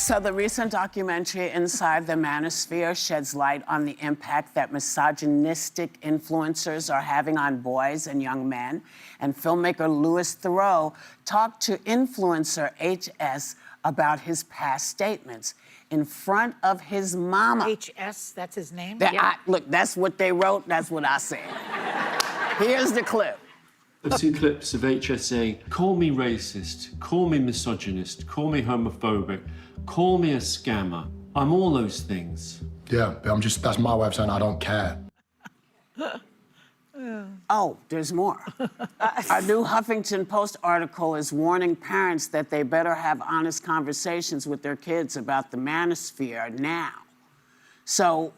So the recent documentary Inside The Manosphere sheds light on the impact that misogynistic influencers are having on boys and young men. And filmmaker Louis Theroux talked to influencer HS about his past statements in front of his mama. HS, that's his name? Look, that's what they wrote, that's what I said. Here's the clip. I've seen clips of HS saying, call me racist, call me misogynist, call me homophobic, call me a scammer. I'm all those things. Yeah, but that's my way of saying I don't care. Oh, there's more. A new Huffington Post article is warning parents that they better have honest conversations with their kids about the manosphere now. So,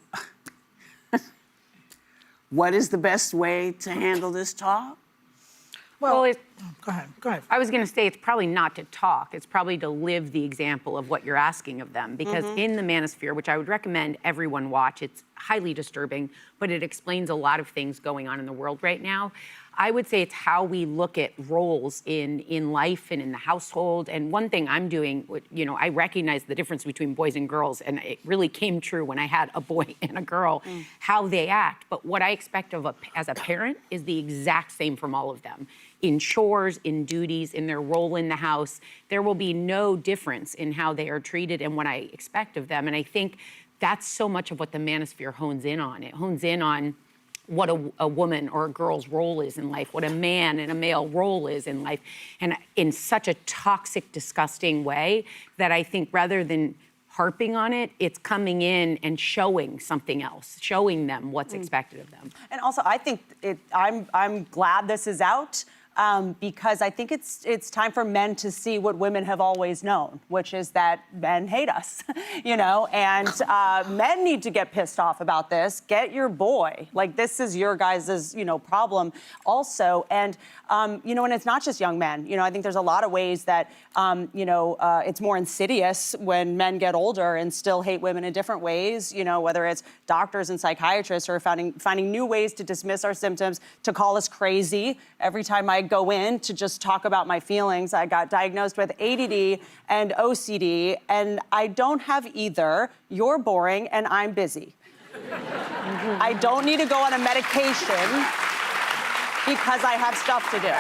what is the best way to handle this talk? Well, go ahead. I was going to say it's probably not to talk. It's probably to live the example of what you're asking of them. Because in The Manosphere, which I would recommend everyone watch, it's highly disturbing, but it explains a lot of things going on in the world right now. I would say it's how we look at roles in life and in the household. And one thing I'm doing, you know, I recognize the difference between boys and girls, and it really came true when I had a boy and a girl, how they act. But what I expect of as a parent is the exact same from all of them. In chores, in duties, in their role in the house, there will be no difference in how they are treated and what I expect of them. And I think that's so much of what The Manosphere hones in on. It hones in on what a woman or a girl's role is in life, what a man and a male role is in life, and in such a toxic, disgusting way that I think rather than harping on it, it's coming in and showing something else, showing them what's expected of them. And also, I think I'm glad this is out. Because I think it's time for men to see what women have always known, which is that men hate us, you know, and men need to get pissed off about this. Get your boy. Like, this is your guys' problem also. And, and it's not just young men. You know, I think there's a lot of ways that, it's more insidious when men get older and still hate women in different ways, you know, whether it's doctors and psychiatrists who are finding new ways to dismiss our symptoms, to call us crazy. Every time I go in to just talk about my feelings, I got diagnosed with ADD and OCD, and I don't have either. You're boring and I'm busy. I don't need to go on a medication because I have stuff to do.